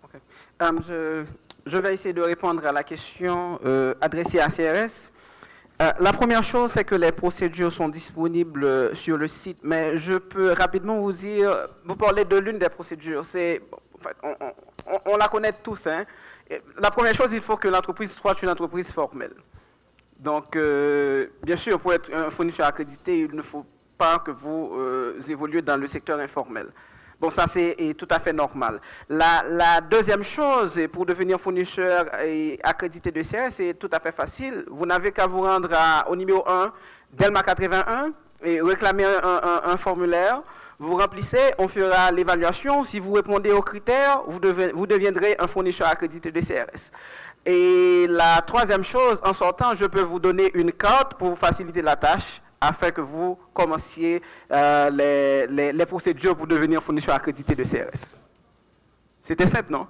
Ok. Je vais essayer de répondre à la question adressée à CRS. La première chose, c'est que les procédures sont disponibles sur le site, mais je peux rapidement vous dire, vous parlez de l'une des procédures, en fait, on la connaît tous. Hein. La première chose, il faut que l'entreprise soit une entreprise formelle. Donc, bien sûr, pour être un fournisseur accrédité, il ne faut pas que vous évoluiez dans le secteur informel. Bon, ça c'est tout à fait normal. La deuxième chose, pour devenir fournisseur accrédité de CRS, c'est tout à fait facile. Vous n'avez qu'à vous rendre au numéro 1 Delma 81 et réclamer un formulaire. Vous remplissez, on fera l'évaluation. Si vous répondez aux critères, vous deviendrez un fournisseur accrédité de CRS. Et la troisième chose, en sortant, je peux vous donner une carte pour vous faciliter la tâche, afin que vous commenciez les procédures pour devenir fournisseur accrédité de CRS. C'était simple, non?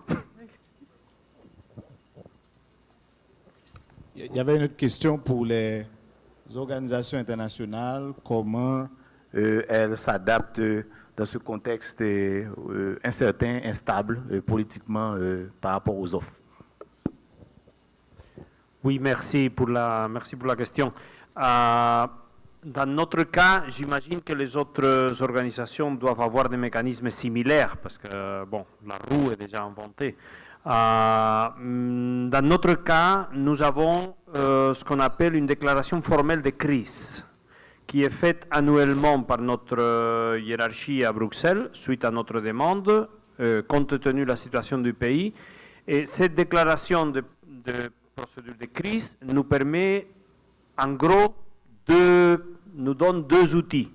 Il y avait une autre question pour les organisations internationales, comment elles s'adaptent dans ce contexte incertain, instable politiquement par rapport aux offres. Oui, merci pour la question. Dans notre cas, j'imagine que les autres organisations doivent avoir des mécanismes similaires parce que bon, la roue est déjà inventée. Dans notre cas, nous avons ce qu'on appelle une déclaration formelle de crise qui est faite annuellement par notre hiérarchie à Bruxelles suite à notre demande, compte tenu de la situation du pays. Et cette déclaration de procédure de crise nous permet en gros nous donne deux outils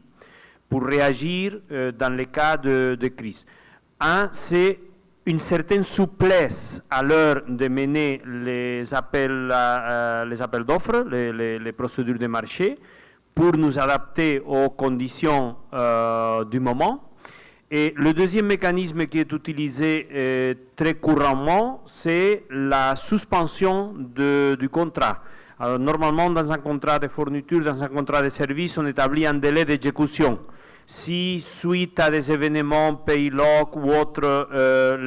pour réagir dans les cas de crise. Un, c'est une certaine souplesse à l'heure de mener les appels d'offres, les procédures de marché, pour nous adapter aux conditions du moment. Et le deuxième mécanisme qui est utilisé très couramment, c'est la suspension du contrat. Alors, normalement, dans un contrat de fourniture, dans un contrat de service, on établit un délai d'exécution. Si, suite à des événements, paylock ou autres,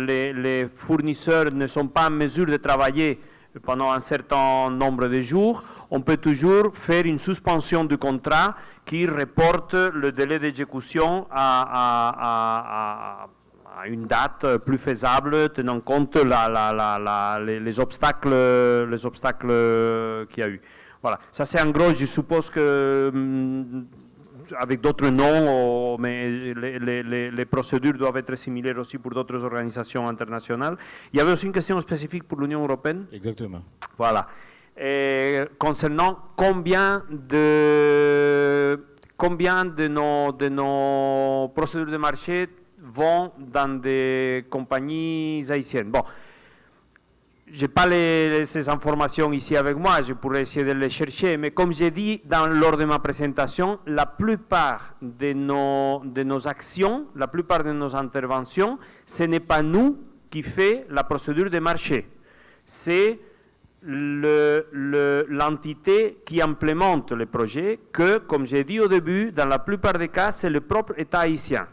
les fournisseurs ne sont pas en mesure de travailler pendant un certain nombre de jours, on peut toujours faire une suspension du contrat qui reporte le délai d'exécution à une date plus faisable, tenant compte les obstacles qu'il y a eu. Voilà, ça c'est en gros, je suppose que avec d'autres noms, mais les procédures doivent être similaires aussi pour d'autres organisations internationales. Il y avait aussi une question spécifique pour l'Union européenne. Exactement. Voilà. Concernant combien de nos procédures de marché vont dans des compagnies haïtiennes. Bon, je n'ai pas ces informations ici avec moi, je pourrais essayer de les chercher, mais comme j'ai dit lors de ma présentation, la plupart de nos actions, la plupart de nos interventions, ce n'est pas nous qui faisons la procédure de marché, c'est l'entité qui implémente le projet, que, comme j'ai dit au début, dans la plupart des cas, c'est le propre État haïtien.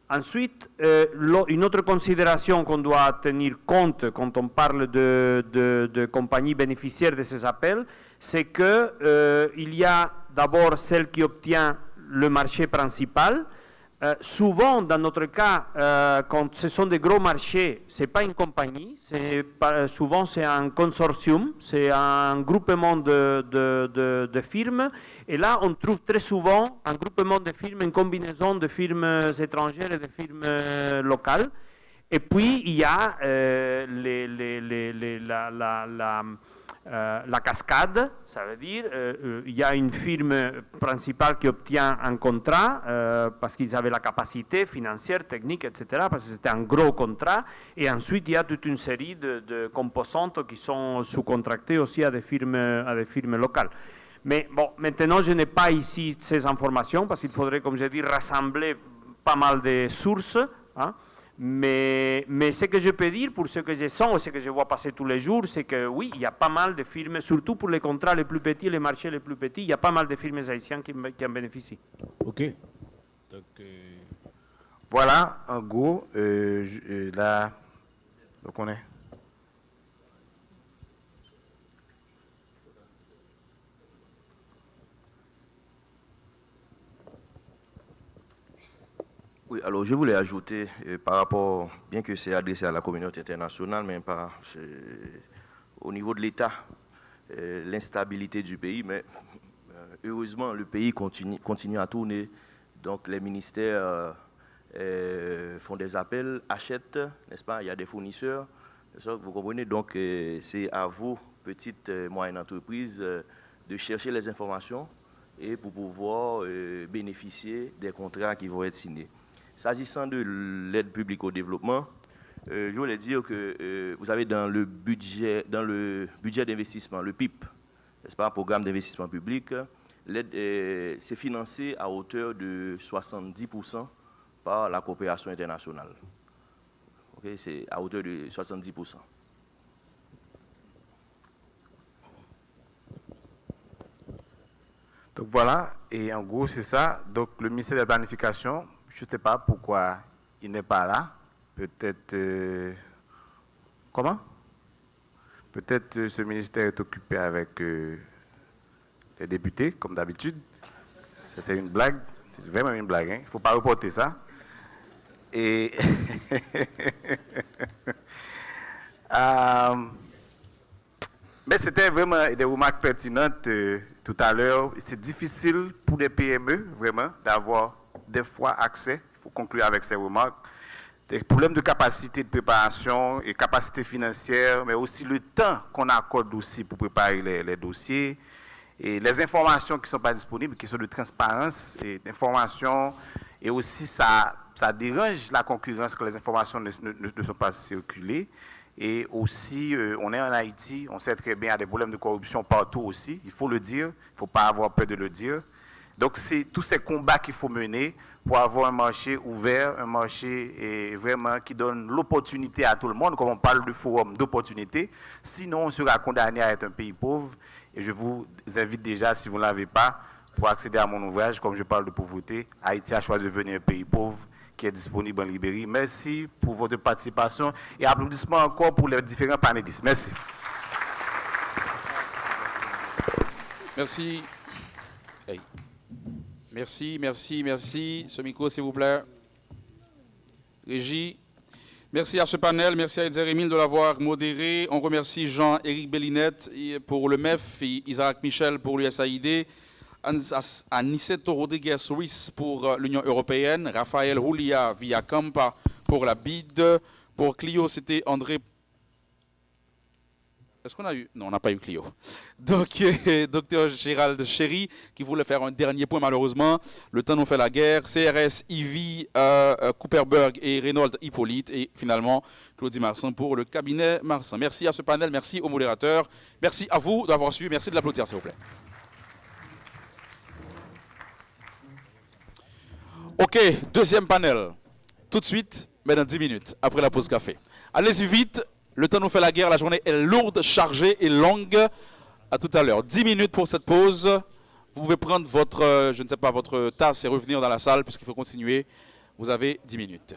Ensuite, une autre considération qu'on doit tenir compte quand on parle de compagnies bénéficiaires de ces appels, c'est qu'il y a d'abord celle qui obtient le marché principal. Souvent, dans notre cas, quand ce sont des gros marchés, ce n'est pas une compagnie, souvent c'est un consortium, c'est un groupement de firmes. Et là, on trouve très souvent un groupement de firmes, une combinaison de firmes étrangères et de firmes locales. Et puis, il y a la cascade, ça veut dire il y a une firme principale qui obtient un contrat parce qu'ils avaient la capacité financière, technique, etc., parce que c'était un gros contrat, et ensuite il y a toute une série de composantes qui sont sous-contractées aussi à des firmes locales. Mais bon, maintenant je n'ai pas ici ces informations parce qu'il faudrait, comme je dis, rassembler pas mal de sources, hein. Mais ce que je peux dire, pour ce que je sens, ce que je vois passer tous les jours, c'est que oui, il y a pas mal de firmes, surtout pour les contrats les plus petits, les marchés les plus petits, il y a pas mal de firmes haïtiennes qui en bénéficient. OK. Donc, Voilà, en gros, là, donc on est. Oui, alors je voulais ajouter par rapport, bien que c'est adressé à la communauté internationale, mais au niveau de l'État, l'instabilité du pays, mais heureusement le pays continue à tourner, donc les ministères font des appels, achètent, n'est-ce pas, il y a des fournisseurs, vous comprenez, donc c'est à vous, petites et moyennes entreprises, de chercher les informations et pour pouvoir bénéficier des contrats qui vont être signés. S'agissant de l'aide publique au développement, je voulais dire que vous avez dans le budget d'investissement, le PIP, n'est-ce pas, un programme d'investissement public, l'aide c'est financé à hauteur de 70% par la coopération internationale. Okay, c'est à hauteur de 70%. Donc voilà, et en gros c'est ça. Donc le ministère de la Planification, je ne sais pas pourquoi il n'est pas là. Peut-être... comment? Peut-être ce ministère est occupé avec les députés, comme d'habitude. Ça c'est une blague, c'est vraiment une blague, hein? Il ne faut pas reporter ça. Et... mais c'était vraiment des remarques pertinentes tout à l'heure. C'est difficile pour les PME, vraiment, d'avoir des fois accès, il faut conclure avec ces remarques, des problèmes de capacité de préparation et capacité financière, mais aussi le temps qu'on accorde aussi pour préparer les dossiers, et les informations qui ne sont pas disponibles, qui sont de transparence et d'information, et aussi ça dérange la concurrence quand les informations ne sont pas circulées. Et aussi, on est en Haïti, on sait très bien, il y a des problèmes de corruption partout aussi, il faut le dire, il ne faut pas avoir peur de le dire. Donc, c'est tous ces combats qu'il faut mener pour avoir un marché ouvert, un marché vraiment qui donne l'opportunité à tout le monde, comme on parle de forum d'opportunité. Sinon, on sera condamné à être un pays pauvre. Et je vous invite déjà, si vous ne l'avez pas, pour accéder à mon ouvrage, comme je parle de pauvreté, Haïti a choisi de devenir un pays pauvre, qui est disponible en librairie. Merci pour votre participation et applaudissements encore pour les différents panélistes. Merci. Merci. Hey. Merci. Ce micro, s'il vous plaît. Régie. Merci à ce panel. Merci à Edzer Emile de l'avoir modéré. On remercie Jean-Éric Bellinette pour le MEF et Isaac Michel pour l'USAID. Aniceto Rodriguez-Ruiz pour l'Union européenne, Raphaël Julia Villacampa pour la BID, pour Clio c'était André. Est-ce qu'on a eu? Non, on n'a pas eu Clio. Donc, Dr Gérald Chéry qui voulait faire un dernier point malheureusement. Le temps nous fait la guerre. CRS, Ivy, Cooperberg et Reynolds Hippolyte. Et finalement, Claudie Marsan pour le cabinet Marsan. Merci à ce panel, merci aux modérateurs. Merci à vous d'avoir suivi. Merci de l'applaudir, s'il vous plaît. Ok, deuxième panel. Tout de suite, mais dans 10 minutes, après la pause café. Allez-y vite, le temps nous fait la guerre, la journée est lourde, chargée et longue. À tout à l'heure. 10 minutes pour cette pause. Vous pouvez prendre votre, je ne sais pas, votre tasse et revenir dans la salle puisqu'il faut continuer. Vous avez 10 minutes.